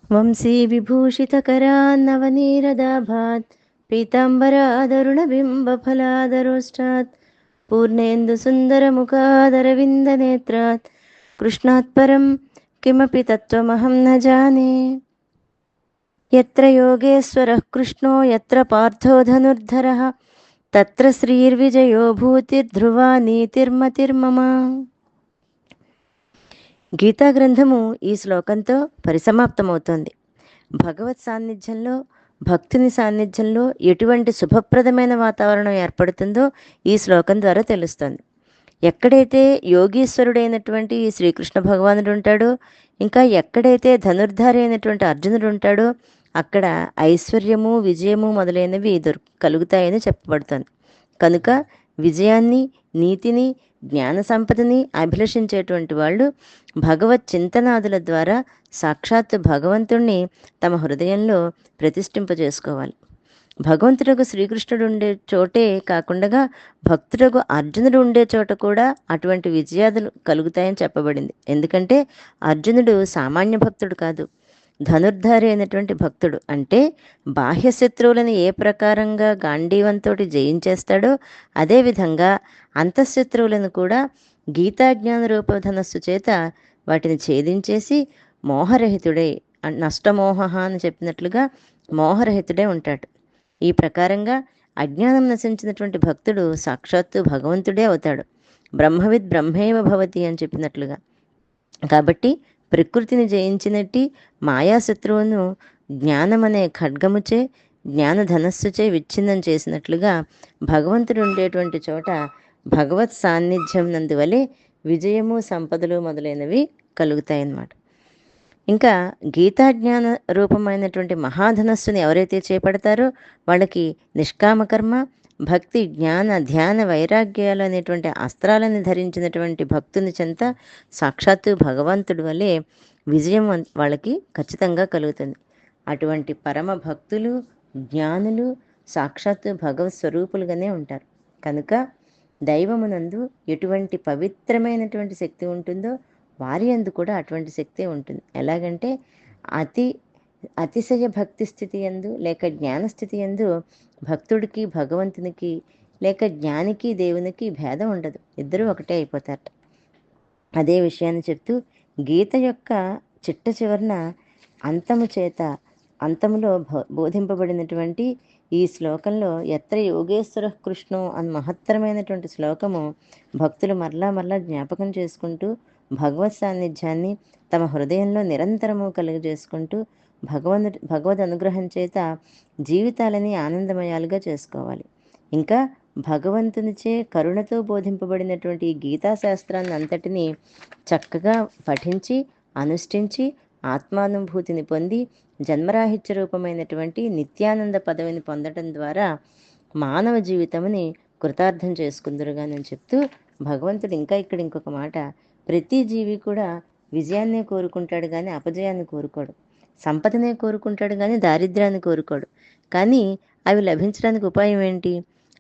వంశీ విభూషితకరాన్నవనీరదాభాత్ పీతాంబరాదరుణబింబఫలాదరోష్టాత్ పూర్ణేందు సుందరముఖాదరవిందనేత్రాత్ కృష్ణాత్ పరం కిమపి తత్వమహం న జానే. యత్ర యోగేశ్వరః కృష్ణో యత్ర పార్థో ధనుర్ధరః తత్ర శ్రీర్విజయో భూతిర్ధ్రువా నీతిర్మతిర్మమ. గీతా గ్రంథము ఈ శ్లోకంతో పరిసమాప్తమవుతోంది. భగవత్ సాన్నిధ్యంలో, భక్తుని సాన్నిధ్యంలో ఎటువంటి శుభప్రదమైన వాతావరణం ఏర్పడుతుందో ఈ శ్లోకం ద్వారా తెలుస్తుంది. ఎక్కడైతే యోగీశ్వరుడైనటువంటి శ్రీకృష్ణ భగవానుడు ఉంటాడో, ఇంకా ఎక్కడైతే ధనుర్ధారి అయినటువంటి అర్జునుడు ఉంటాడో అక్కడ ఐశ్వర్యము, విజయము మొదలైనవి కలుగుతాయని చెప్పబడుతుంది. కనుక విజయాన్ని, నీతిని, జ్ఞాన సంపదని అభిలషించేటువంటి వాళ్ళు భగవత్ చింతనాదుల ద్వారా సాక్షాత్ భగవంతుణ్ణి తమ హృదయంలో ప్రతిష్ఠింపజేసుకోవాలి. భగవంతుడకు శ్రీకృష్ణుడు ఉండే చోటే కాకుండా భక్తుడకు అర్జునుడు ఉండే చోట కూడా అటువంటి విజయాదులు కలుగుతాయని చెప్పబడింది. ఎందుకంటే అర్జునుడు సామాన్య భక్తుడు కాదు, ధనుర్ధారి అయినటువంటి భక్తుడు. అంటే బాహ్య శత్రువులను ఏ ప్రకారంగా గాంధీవంతో జయించేస్తాడో అదేవిధంగా అంతఃశత్రువులను కూడా గీతాజ్ఞాన రూపధనస్సు చేత వాటిని ఛేదించేసి మోహరహితుడే, నష్టమోహ అని చెప్పినట్లుగా మోహరహితుడే ఉంటాడు. ఈ ప్రకారంగా అజ్ఞానం నశించినటువంటి భక్తుడు సాక్షాత్తు భగవంతుడే అవుతాడు. బ్రహ్మవిద్ బ్రహ్మైవ భవతి అని చెప్పినట్లుగా. కాబట్టి ప్రకృతిని జయించినట్టి మాయాశత్రువును జ్ఞానమనే ఖడ్గముచే, జ్ఞాన ధనస్సుచే విచ్ఛిన్నం చేసినట్లుగా భగవంతుడు ఉండేటువంటి చోట భగవత్ సాన్నిధ్యం నందువలే విజయము, సంపదలు మొదలైనవి కలుగుతాయన్నమాట. ఇంకా గీతాజ్ఞాన రూపమైనటువంటి మహాధనస్సుని ఎవరైతే చేపడతారో వాళ్ళకి నిష్కామకర్మ, భక్తి, జ్ఞాన, ధ్యాన, వైరాగ్యాలు అనేటువంటి అస్త్రాలను ధరించినటువంటి భక్తుని చెంత సాక్షాత్తు భగవంతుడి వల్లే విజయం వాళ్ళకి ఖచ్చితంగా కలుగుతుంది. అటువంటి పరమ భక్తులు, జ్ఞానులు సాక్షాత్తు భగవత్ స్వరూపులుగానే ఉంటారు. కనుక దైవమునందు ఎటువంటి పవిత్రమైనటువంటి శక్తి ఉంటుందో వారి యందు కూడా అటువంటి శక్తి ఉంటుంది. ఎలాగంటే అతిశయ భక్తి స్థితి యందు లేక జ్ఞానస్థితి యందు భక్తుడికి భగవంతునికి లేక జ్ఞానికి దేవునికి భేదం ఉండదు, ఇద్దరూ ఒకటే అయిపోతారట. అదే విషయాన్ని చెప్తూ గీత యొక్క చిట్ట చివరన అంతములో బోధింపబడినటువంటి ఈ శ్లోకంలో ఎత్ర యోగేశ్వర కృష్ణో అని మహత్తరమైనటువంటి శ్లోకము భక్తులు మరలా జ్ఞాపకం చేసుకుంటూ భగవత్ సాన్నిధ్యాన్ని తమ హృదయంలో నిరంతరము కలుగజేసుకుంటూ భగవద్ అనుగ్రహం చేత జీవితాలని ఆనందమయాలుగా చేసుకోవాలి. ఇంకా భగవంతునిచే కరుణతో బోధింపబడినటువంటి ఈ గీతాశాస్త్రాన్ని అంతటినీ చక్కగా పఠించి అనుష్ఠించి ఆత్మానుభూతిని పొంది జన్మరాహిత్య రూపమైనటువంటి నిత్యానంద పదవిని పొందడం ద్వారా మానవ జీవితముని కృతార్థం చేసుకుందరుగానని చెప్తూ భగవంతుడు ఇంకా ఇక్కడ ఇంకొక మాట, ప్రతి జీవి కూడా విజయాన్నే కోరుకుంటాడు కానీ అపజయాన్ని కోరుకోడు, సంపదనే కోరుకుంటాడు కానీ దారిద్ర్యాన్ని కోరుకోడు. కానీ అవి లభించడానికి ఉపాయం ఏంటి?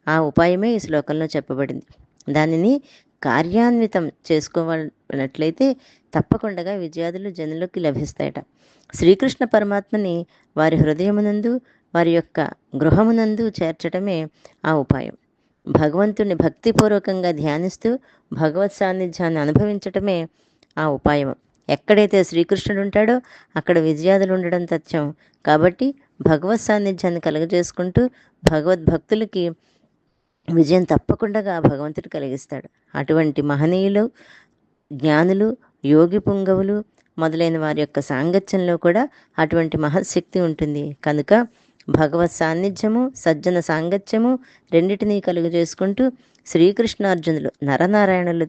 ఆ ఉపాయమే ఈ శ్లోకంలో చెప్పబడింది. దానిని కార్యాన్వితం చేసుకోవాలన్నట్లయితే తప్పకుండా విజయాదులు జనులకు లభిస్తాయట. శ్రీకృష్ణ పరమాత్మని వారి హృదయమునందు, వారి యొక్క గృహమునందు చేర్చడమే ఆ ఉపాయం. భగవంతుని భక్తిపూర్వకంగా ధ్యానిస్తూ భగవత్ సాన్నిధ్యాన్ని అనుభవించటమే ఆ ఉపాయం. ఎక్కడైతే శ్రీకృష్ణుడు ఉంటాడో అక్కడ విజయాదులు ఉండడం తథ్యం. కాబట్టి భగవత్ సాన్నిధ్యాన్ని కలుగజేసుకుంటూ భగవద్భక్తులకి విజయం తప్పకుండా భగవంతుడు కలిగిస్తాడు. అటువంటి మహనీయులు, జ్ఞానులు, యోగి పుంగవులు మొదలైన వారి యొక్క సాంగత్యంలో కూడా అటువంటి మహశక్తి ఉంటుంది. కనుక భగవత్ సాన్నిధ్యము, సజ్జన సాంగత్యము రెండిటినీ కలుగజేసుకుంటూ శ్రీకృష్ణార్జునులు నరనారాయణులు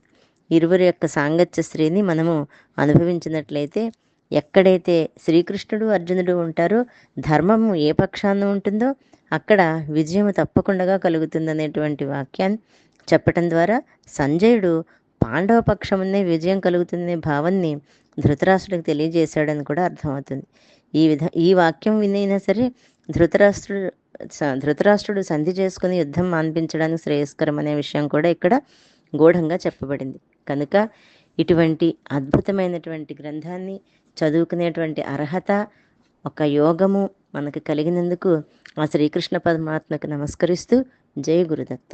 ఇరువురి యొక్క సాంగత్య శ్రేణి మనము అనుభవించినట్లయితే ఎక్కడైతే శ్రీకృష్ణుడు అర్జునుడు ఉంటారో ధర్మము ఏ పక్షాన ఉంటుందో అక్కడ విజయం తప్పకుండా కలుగుతుందనేటువంటి వాక్యాన్ని చెప్పటం ద్వారా సంజయుడు పాండవ పక్షమునే విజయం కలుగుతుందనే భావాన్ని ధృతరాష్ట్రుడికి తెలియజేశాడని కూడా అర్థమవుతుంది. ఈ వాక్యం వినైనా సరే ధృతరాష్ట్రుడు సంధి చేసుకుని యుద్ధం మాన్పించడానికి శ్రేయస్కరం అనే విషయం కూడా ఇక్కడ గూఢంగా చెప్పబడింది. కనుక ఇటువంటి అద్భుతమైనటువంటి గ్రంథాన్ని చదువుకునేటువంటి అర్హత ఒక యోగము మనకు కలిగినందుకు ఆ శ్రీకృష్ణ పరమాత్మకు నమస్కరిస్తూ జై గురుదత్త.